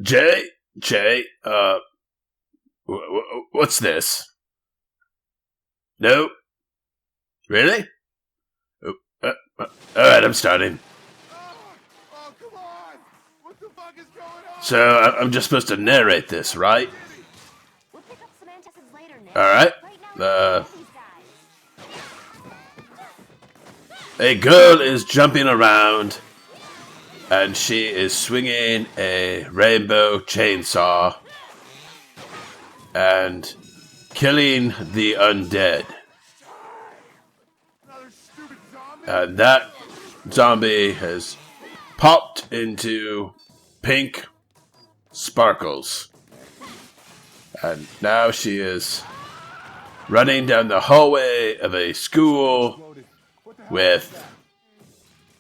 Jay, what's this? No? Really? Alright, I'm starting. Oh, come on! What the fuck is going on? So, I'm just supposed to narrate this, right? We'll pick up some antacids later, Nick. Alright. Right now, these guys. A girl is jumping around, and she is swinging a rainbow chainsaw and killing the undead. Another stupid zombie? And that zombie has popped into pink sparkles. And now she is running down the hallway of a school with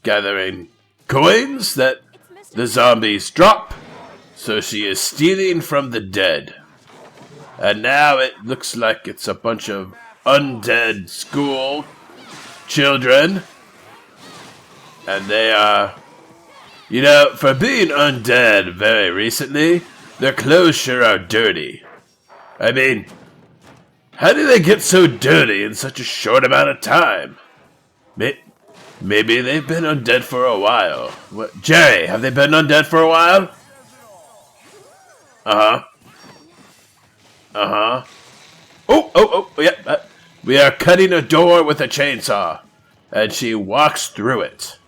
gathering coins that the zombies drop. So she is stealing from the dead. And now it looks like it's a bunch of undead school children. And they are, for being undead very recently, their clothes sure are dirty. I mean, how do they get so dirty in such a short amount of time? Maybe they've been undead for a while. What, Jerry, have they been undead for a while? Oh, yeah. We are cutting a door with a chainsaw. And she walks through it.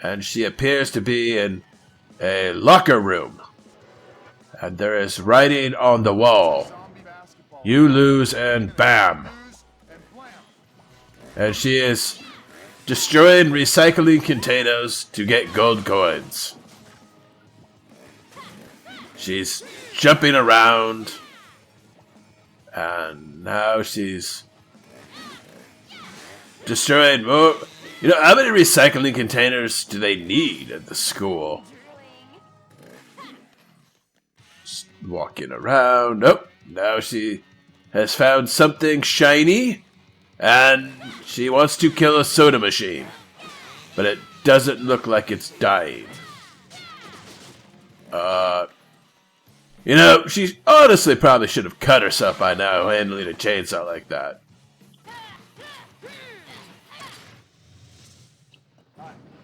And she appears to be in a locker room. And there is writing on the wall. You lose and bam. And she is destroying recycling containers to get gold coins. She's jumping around. And now she's destroying more. How many recycling containers do they need at the school? Just walking around. Oh, now she has found something shiny. And she wants to kill a soda machine. But it doesn't look like it's dying. She honestly probably should have cut herself by now, handling a chainsaw like that.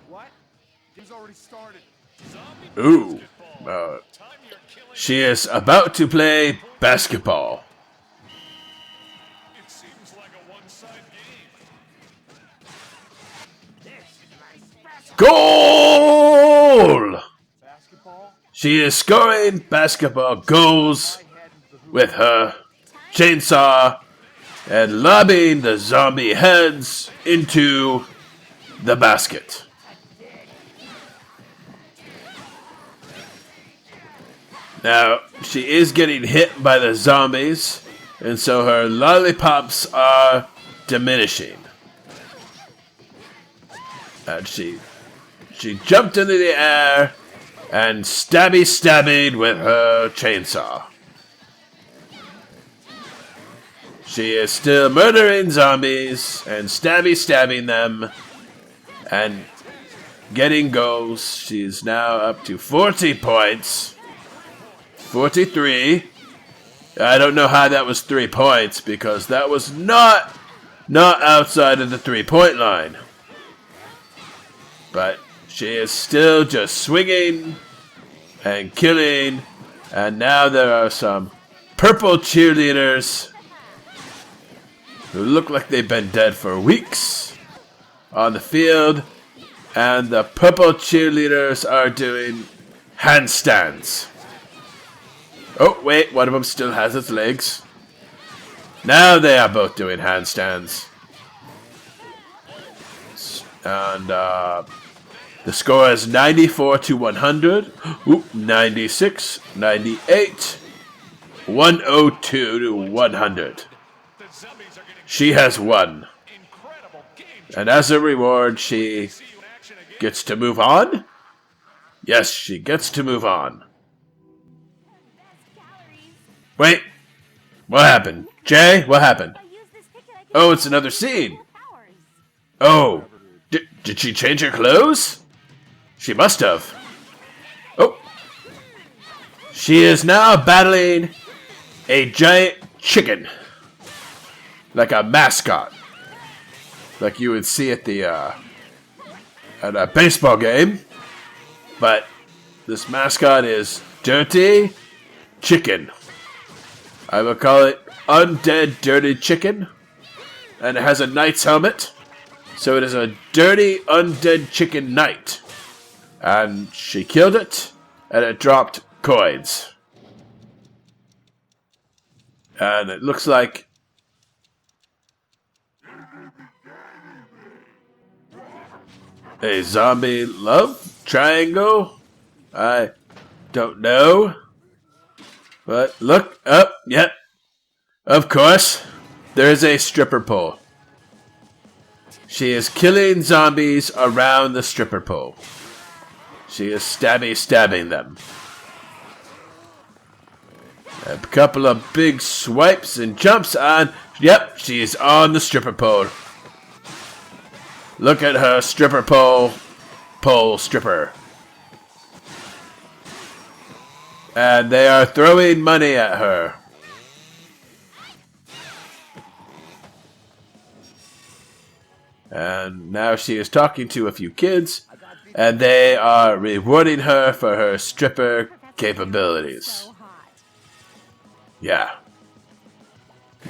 What? Game's already started. Ooh. She is about to play basketball. It seems like a one-side game. Goal! Basketball? She is scoring basketball goals with her chainsaw and lobbing the zombie heads into the basket. Now, she is getting hit by the zombies, and so her lollipops are diminishing. And she jumped into the air and stabby with her chainsaw. She is still murdering zombies and stabbing them and getting goals. She's now up to 40 points. 43. I don't know how that was 3 points because that was not outside of the 3-point line. But she is still just swinging and killing. And now there are some purple cheerleaders who look like they've been dead for weeks on the field. And the purple cheerleaders are doing handstands. Oh, wait, one of them still has its legs. Now they are both doing handstands. And the score is 94-100. Ooh, 96, 98, 102 to 100. She has won. And as a reward, she gets to move on? Yes, she gets to move on. Wait, what happened? Jay, what happened? Oh, it's another scene. Oh, did she change her clothes? She must have. Oh, She is now battling a giant chicken. Like a mascot. Like you would see at at a baseball game. But this mascot is Dirty Chicken. I will call it Undead Dirty Chicken. And it has a knight's helmet. So it is a dirty undead chicken knight. And she killed it. And it dropped coins. And it looks like a zombie love triangle? I don't know. But look up. Yep. Of course. There is a stripper pole. She is killing zombies around the stripper pole. She is stabbing them. A couple of big swipes and jumps on. Yep, she is on the stripper pole. Look at her stripper pole stripper. And they are throwing money at her. And now she is talking to a few kids, and they are rewarding her for her stripper capabilities. Yeah.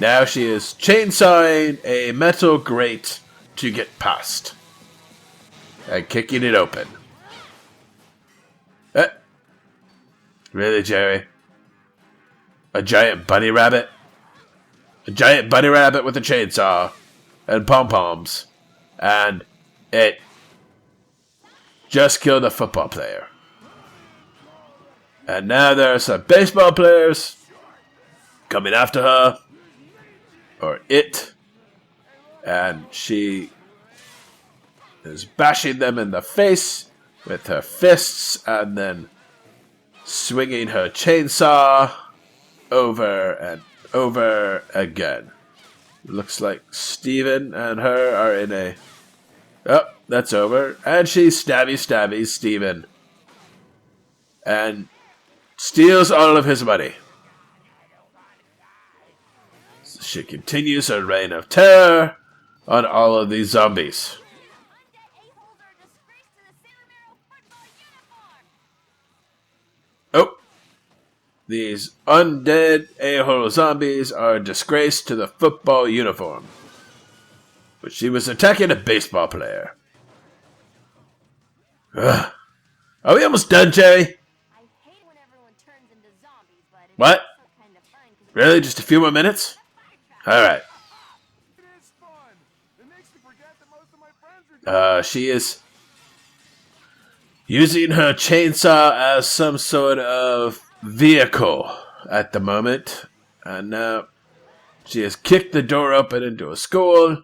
Now she is chainsawing a metal grate to get past. And kicking it open. Really, Jerry? A giant bunny rabbit? A giant bunny rabbit with a chainsaw and pom-poms. And it just killed a football player. And now there are some baseball players coming after her. Or it. And she is bashing them in the face with her fists and then swinging her chainsaw over and over again. Looks like Steven and her are in a... Oh, that's over. And she stabby Steven. And steals all of his money. She continues her reign of terror on all of these zombies. Oh. These undead a-hole zombies are a disgrace to the football uniform. But she was attacking a baseball player. Ugh. Are we almost done, Jerry? What? Really? Just a few more minutes? Alright. She is using her chainsaw as some sort of vehicle at the moment. And now she has kicked the door open into a school.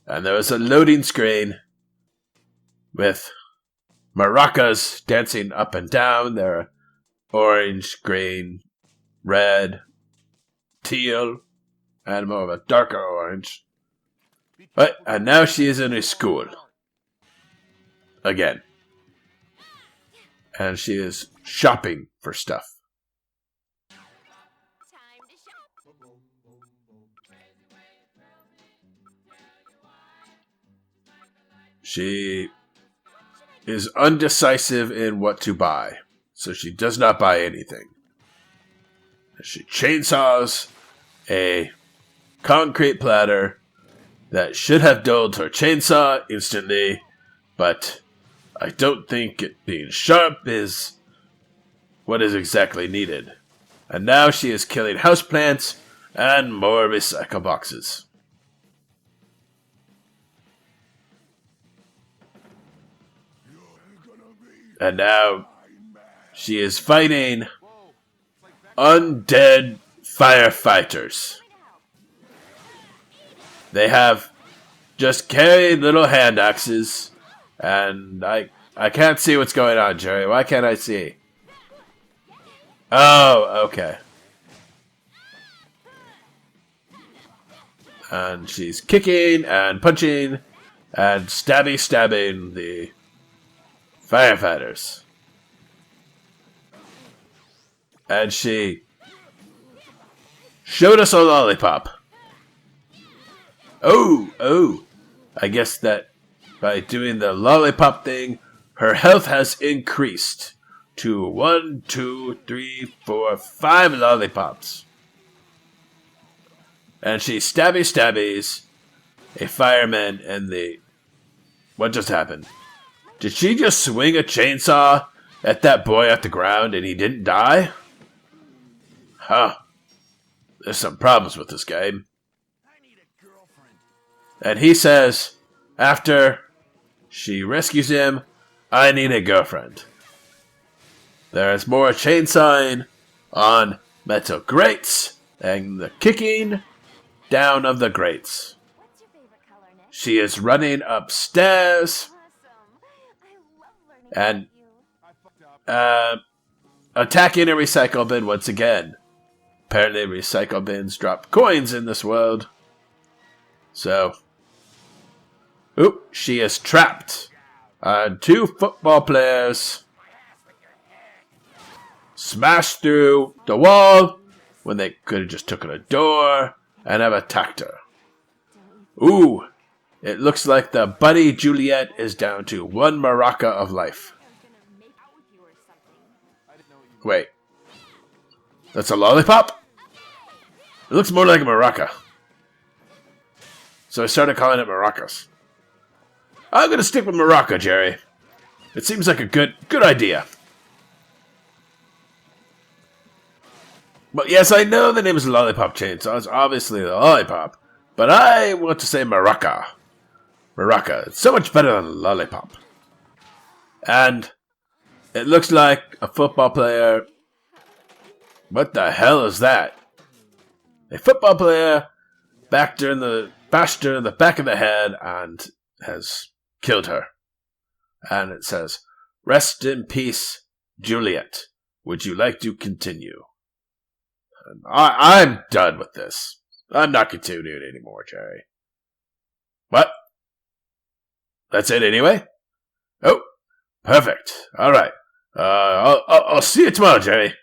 And there is a loading screen with maracas dancing up and down. There are orange, green, red, teal, and more of a darker orange. But, and now she is in a school. Again. And she is shopping for stuff. She is undecisive in what to buy, so she does not buy anything. She chainsaws a concrete platter that should have dulled her chainsaw instantly, but I don't think it being sharp is what is exactly needed. And now she is killing houseplants and more recycle boxes. And now she is fighting undead firefighters. They have just carried little hand axes, and I can't see what's going on, Jerry. Why can't I see? Oh, okay. And she's kicking and punching and stabbing the firefighters. And she showed us a lollipop. Oh, I guess that by doing the lollipop thing, her health has increased to 1, 2, 3, 4, 5 lollipops. And she stabbies a fireman and the... What just happened? Did she just swing a chainsaw at that boy at the ground and he didn't die? Huh. There's some problems with this game. And he says, after she rescues him, I need a girlfriend. There is more chainsawing on metal grates and the kicking down of the grates. What's your favorite color, Nick? She is running upstairs Awesome. I love learning and about you. attacking a recycle bin once again. Apparently recycle bins drop coins in this world. So, she is trapped. 2 football players smashed through the wall when they could have just taken a door and have attacked her. Ooh, it looks like the Buddy Juliet is down to 1 maraca of life. I'm gonna make out with you or something. Wait, that's a lollipop? It looks more like a maraca. So I started calling it maracas. I'm gonna stick with maraca, Jerry. It seems like a good idea. But yes, I know the name is Lollipop Chainsaw. It's obviously the lollipop. But I want to say maraca. Maraca. It's so much better than lollipop. And it looks like a football player. What the hell is that? A football player bashed her in the back of the head and has killed her. And it says, "Rest in peace, Juliet. Would you like to continue?" And I'm done with this. I'm not continuing anymore, Jerry. What? That's it anyway? Oh, perfect. All right. I'll see you tomorrow, Jerry.